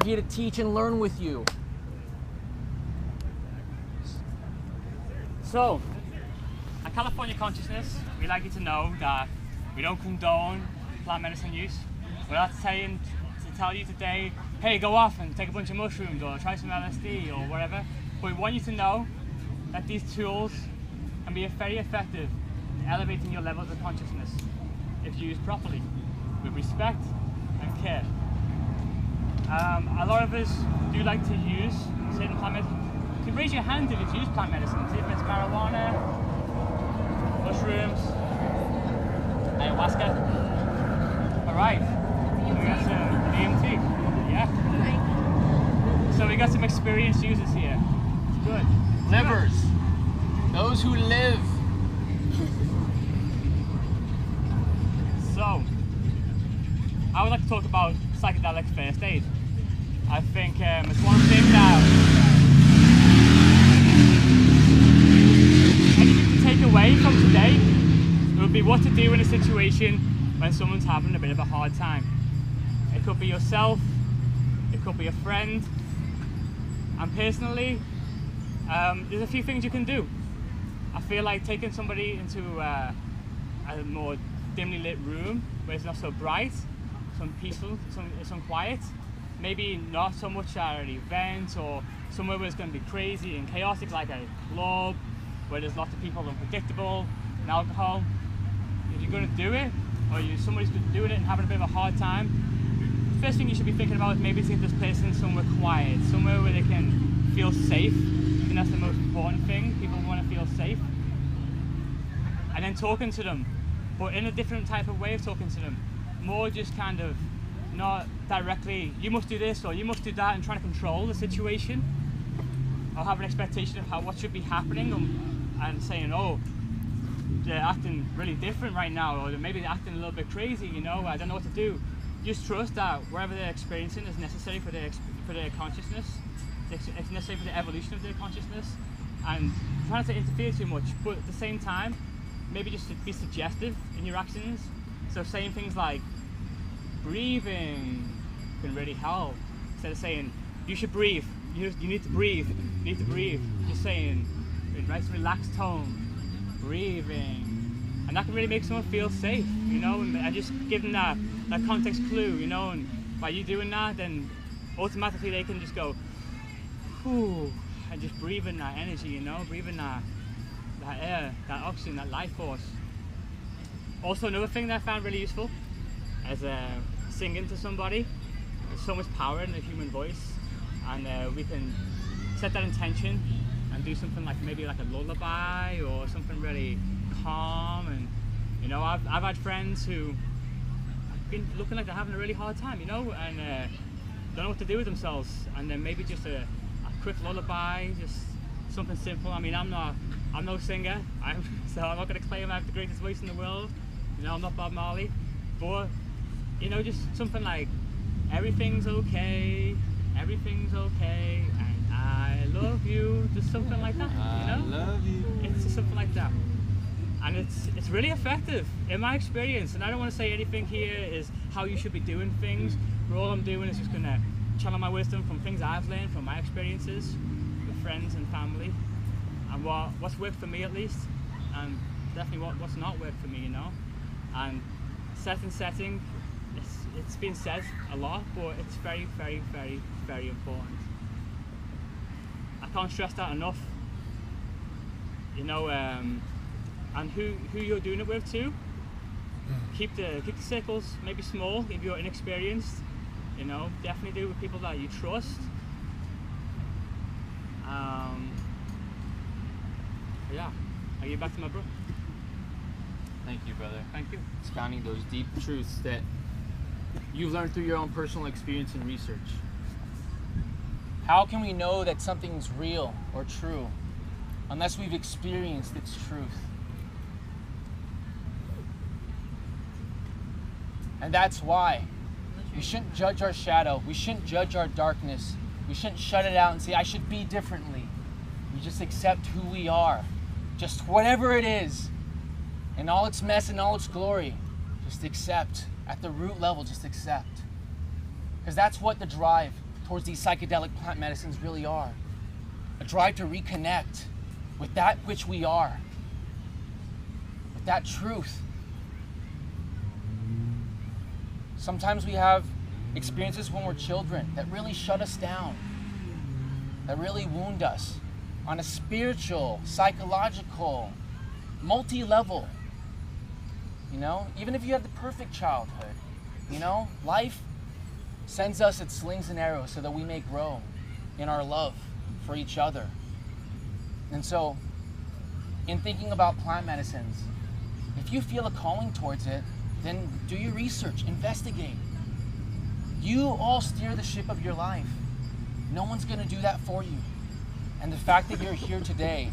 here to teach and learn with you. So, at California Consciousness, we'd like you to know that we don't condone plant medicine use. We're not saying to tell you today, hey, go off and take a bunch of mushrooms or try some LSD or whatever. But we want you to know that these tools can be very effective in elevating your levels of consciousness if used properly, with respect and care. A lot of us do like to use certain plant medicine. You can raise your hand if you've used plant medicine, see if it's marijuana, mushrooms, ayahuasca. Alright, we got some DMT, yeah? So we got some experienced users here. It's good. Livers. Those who live. So, I would like to talk about psychedelic first aid. I think it's one thing that anything to take away from today would be what to do in a situation when someone's having a bit of a hard time. It could be yourself, it could be a friend, and personally, there's a few things you can do. I feel like taking somebody into a more dimly lit room where it's not so bright, some peaceful, some quiet, maybe not so much at an event or somewhere where it's going to be crazy and chaotic like a club where there's lots of people unpredictable and alcohol. If you're going to do it, or somebody's doing it and having a bit of a hard time, the first thing you should be thinking about is maybe to get this person somewhere quiet, somewhere where they can feel safe. I think that's the most important thing. People want to feel safe. And then talking to them, but in a different type of way of talking to them. More just kind of not directly, you must do this or you must do that, and trying to control the situation or have an expectation of what should be happening, and saying, oh, they're acting really different right now, or maybe they're acting a little bit crazy, you know, I don't know what to do. Just trust that wherever they're experiencing is necessary for their consciousness. It's necessary for the evolution of their consciousness, and try not to interfere too much, but at the same time, maybe just to be suggestive in your actions. So saying things like, breathing can really help. Instead of saying, you should breathe, you need to breathe, you need to breathe. Just saying, in nice relaxed tone, breathing. And that can really make someone feel safe, you know, and just give them that context clue, you know, and by you doing that, then automatically they can just go, whew, and just breathe in that energy, you know, breathe in that air, that oxygen, that life force. Also, another thing that I found really useful is singing to somebody. There's so much power in the human voice, and we can set that intention and do something like maybe like a lullaby or something really calm. And you know, I've had friends who have been looking like they're having a really hard time, you know, and don't know what to do with themselves, and then maybe just a quick lullaby, just something simple. I mean, I'm no singer, so I'm not going to claim I have the greatest voice in the world. You know, I'm not Bob Marley, but you know, just something like, everything's okay, and I love you, just something like that, you know? I love you. It's just something like that. And it's really effective, in my experience, and I don't want to say anything here is how you should be doing things, but all I'm doing is just going to channel my wisdom from things I've learned from my experiences with friends and family, and what's worked for me at least, and definitely what's not worked for me, you know? And setting, it's been said a lot, but it's very, very, very, very important. I can't stress that enough. You know, and who you're doing it with too. Keep the circles maybe small if you're inexperienced. You know, definitely do it with people that you trust. Yeah, I'll get back to my bro. Thank you, brother. Thank you. Expounding those deep truths that you've learned through your own personal experience and research. How can we know that something's real or true unless we've experienced its truth? And that's why we shouldn't judge our shadow. We shouldn't judge our darkness. We shouldn't shut it out and say, I should be differently. We just accept who we are. Just whatever it is, in all its mess and all its glory, just accept. At the root level, just accept. Because that's what the drive towards these psychedelic plant medicines really are. A drive to reconnect with that which we are, with that truth. Sometimes we have experiences when we're children that really shut us down, that really wound us on a spiritual, psychological, multi-level. You know, even if you had the perfect childhood, you know, life sends us its slings and arrows so that we may grow in our love for each other. And so, in thinking about plant medicines, if you feel a calling towards it, then do your research, investigate. You all steer the ship of your life. No one's going to do that for you. And the fact that you're here today,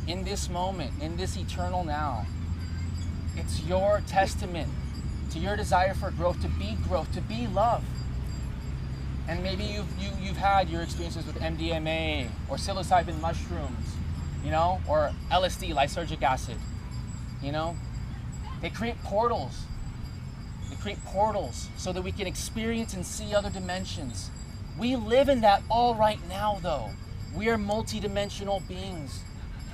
in this moment, in this eternal now, it's your testament to your desire for growth, to be love. And maybe you've had your experiences with MDMA or psilocybin mushrooms, you know, or LSD, lysergic acid. You know, they create portals. They create portals so that we can experience and see other dimensions. We live in that all right now, though. We are multidimensional beings.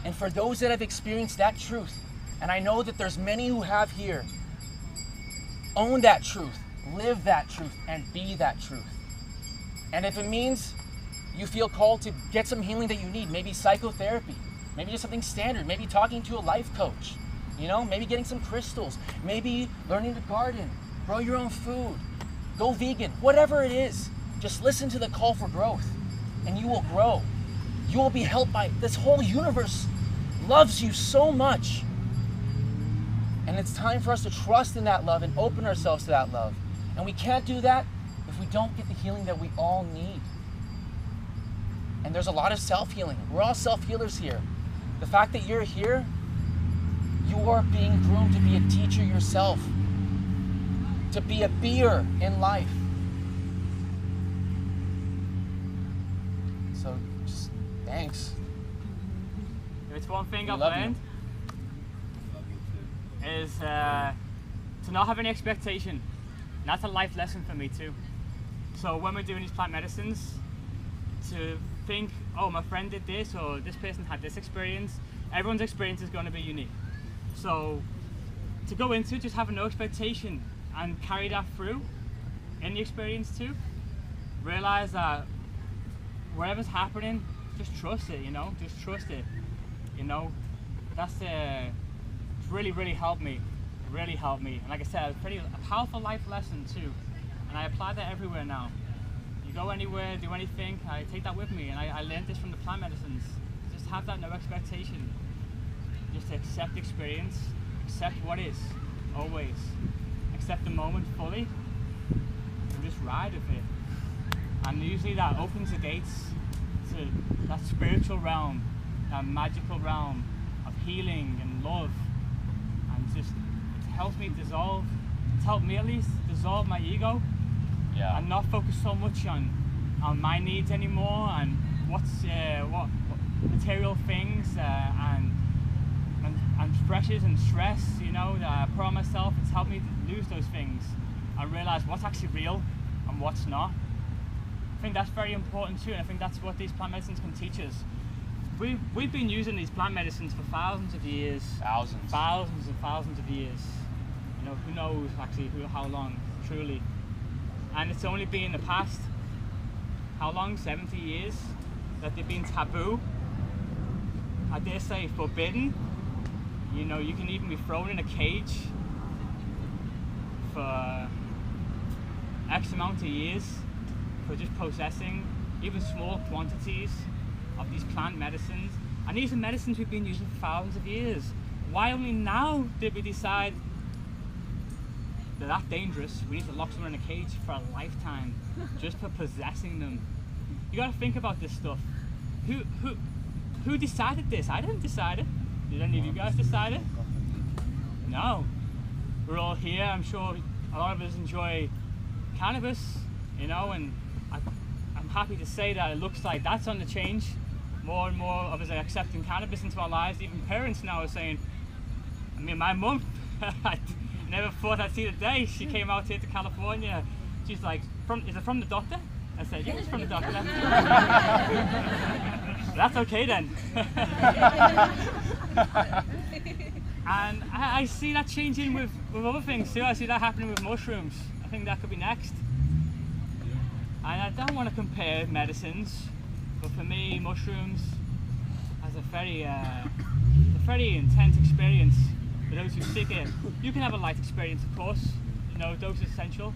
And for those that have experienced that truth, and I know that there's many who have here, own that truth, live that truth, and be that truth. And if it means you feel called to get some healing that you need, maybe psychotherapy, maybe just something standard, maybe talking to a life coach, you know, maybe getting some crystals, maybe learning to garden, grow your own food, go vegan, whatever it is, just listen to the call for growth and you will grow. You will be helped by this whole universe. Loves you so much. And it's time for us to trust in that love and open ourselves to that love. And we can't do that if we don't get the healing that we all need. And there's a lot of self-healing. We're all self-healers here. The fact that you're here, you are being groomed to be a teacher yourself, to be a beer in life. So just thanks. If it's one thing I've learned, is to not have any expectation. And that's a life lesson for me too. So when we're doing these plant medicines, to think, oh, my friend did this, or this person had this experience. Everyone's experience is going to be unique. So to go into it, just having no expectation and carry that through in the experience too. Realize that whatever's happening, just trust it, you know, just trust it. You know, that's it's really, really helped me. Really helped me. And like I said, a powerful life lesson too. And I apply that everywhere now. You go anywhere, do anything, I take that with me. And I learned this from the plant medicines. Just have that no expectation. Just accept experience, accept what is, always. Accept the moment fully, and just ride with it. And usually that opens the gates to that spiritual realm, that magical realm of healing and love. And just, it helps me dissolve, it's helped me at least dissolve my ego. Yeah. And not focus so much on my needs anymore and what material things and pressures and stress, you know, that I put on myself. It's helped me lose those things and realize what's actually real and what's not. I think that's very important too, and I think that's what these plant medicines can teach us. We've been using these plant medicines for thousands of years. Thousands and thousands of years. You know, who knows actually how long, truly. And it's only been the past, how long, 70 years, that they've been taboo. I dare say forbidden. You know, you can even be thrown in a cage for X amount of years for just possessing even small quantities of these plant medicines. And these are medicines we've been using for thousands of years. Why only now did we decide they're that dangerous? We need to lock someone in a cage for a lifetime just for possessing them. You gotta think about this stuff. Who decided this? I didn't decide it. Did any of you guys decide it? No. We're all here. I'm sure a lot of us enjoy cannabis, you know, and I'm happy to say that it looks like that's on the change. More and more of us are accepting cannabis into our lives. Even parents now are saying, I mean, my mum, I never thought I'd see the day. She came out here to California. She's like, is it from the doctor? I said, yeah, he's from the doctor. That's okay then. And I see that changing with other things too. I see that happening with mushrooms. I think that could be next. And I don't want to compare medicines, but for me, mushrooms has a very intense experience for those who seek it. You can have a light experience, of course. You know, dose is essential,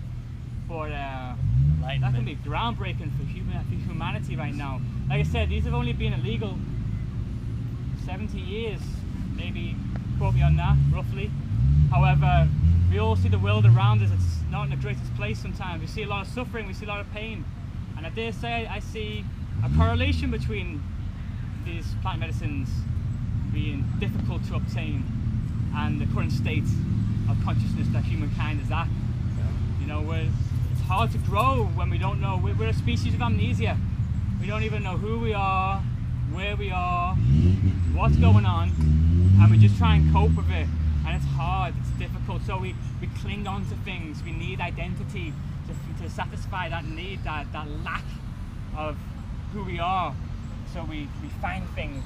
but that can be groundbreaking for humanity right now. Like I said, these have only been illegal 70 years, maybe, quote me on that, roughly. However, we all see the world around us, it's not in the greatest place sometimes. We see a lot of suffering, we see a lot of pain. And I dare say I see a correlation between these plant medicines being difficult to obtain and the current state of consciousness that humankind is at. You know, it's hard to grow when we don't know. We're a species of amnesia. We don't even know who we are, where we are, what's going on, and we just try and cope with it. And it's hard, it's difficult, so we cling on to things. We need identity to satisfy that need, that lack of who we are. So we find things,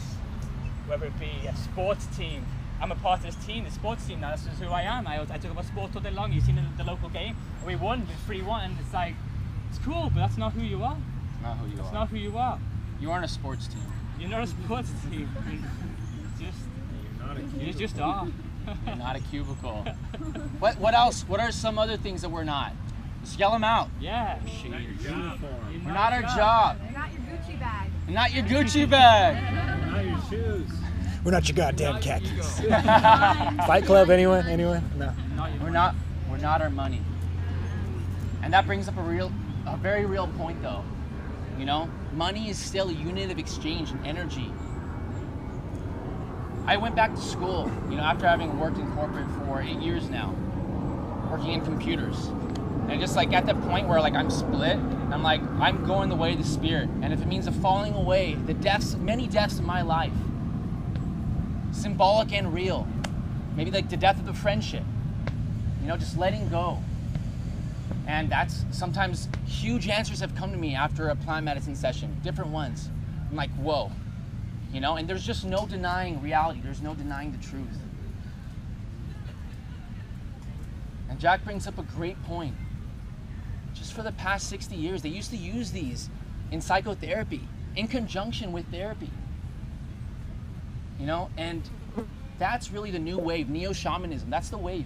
whether it be a sports team. I'm a part of this team, the sports team now, this is who I am. I talk about sports all day long. You've seen the local game, we won, we 3-1, and it's like, it's cool, but that's not who you are. It's not who you are. It's not who you are. You aren't a sports team. You're not a sports team. You just are. You're not a cubicle. What else? What are some other things that we're not? Just yell them out. Yeah. We're not our job. You're not your Gucci bag. We're not your Gucci bag. Not your shoes. We're not your goddamn khakis. Fight Club, anyone? Anyone? No. We're not our money. And that brings up a very real point though. You know, money is still a unit of exchange and energy. I went back to school, you know, after having worked in corporate for 8 years now, working in computers. And just like at the point where like I'm split, I'm like, I'm going the way of the spirit. And if it means of falling away, many deaths in my life, symbolic and real, maybe like the death of a friendship, you know, just letting go. And that's sometimes huge answers have come to me after a plant medicine session, different ones. I'm like, whoa. You know, and there's just no denying reality. There's no denying the truth. And Jack brings up a great point. Just for the past 60 years, they used to use these in psychotherapy, in conjunction with therapy. You know, and that's really the new wave, neo-shamanism. That's the wave.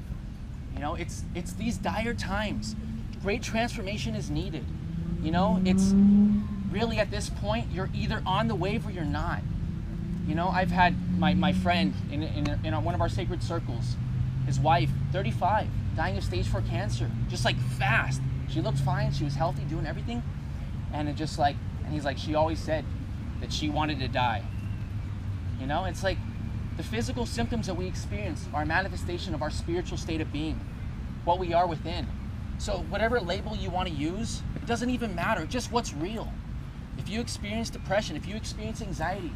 You know, it's these dire times. Great transformation is needed. You know, it's really at this point, you're either on the wave or you're not. You know, I've had my friend in one of our sacred circles, his wife, 35, dying of stage 4 cancer, just like fast. She looked fine, she was healthy, doing everything. And he's like, she always said that she wanted to die. You know, it's like the physical symptoms that we experience are a manifestation of our spiritual state of being, what we are within. So whatever label you want to use, it doesn't even matter, just what's real. If you experience depression, if you experience anxiety,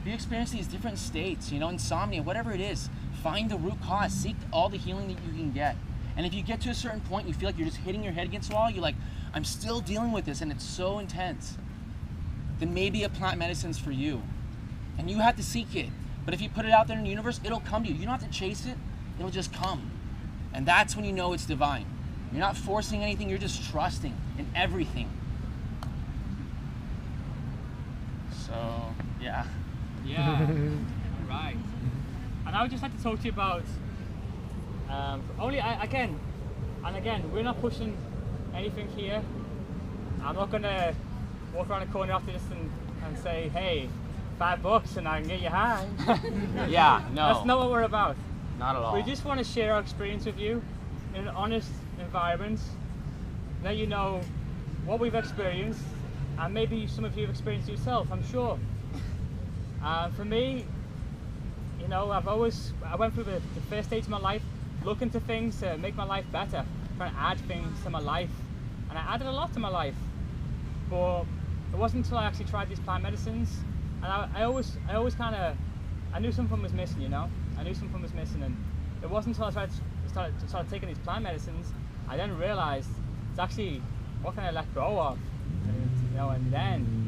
if you experience these different states, you know, insomnia, whatever it is, find the root cause, seek all the healing that you can get. And if you get to a certain point, you feel like you're just hitting your head against the wall, you're like, I'm still dealing with this and it's so intense, then maybe a plant medicine's for you. And you have to seek it. But if you put it out there in the universe, it'll come to you. You don't have to chase it, it'll just come. And that's when you know it's divine. You're not forcing anything, you're just trusting in everything. So, yeah. Yeah, right. And I would just like to talk to you about, again, we're not pushing anything here. I'm not going to walk around the corner after this and say, hey, $5 and I can get you high. Yeah, no. That's not what we're about. Not at all. We just want to share our experience with you in an honest environment, let you know what we've experienced, and maybe some of you have experienced yourself, I'm sure. For me, you know, I went through the first stage of my life looking to things to make my life better, trying to add things to my life, and I added a lot to my life. But it wasn't until I actually tried these plant medicines, and I knew something was missing, you know? I knew something was missing, and it wasn't until I started taking these plant medicines, I then realized it's actually what can I let go of. and then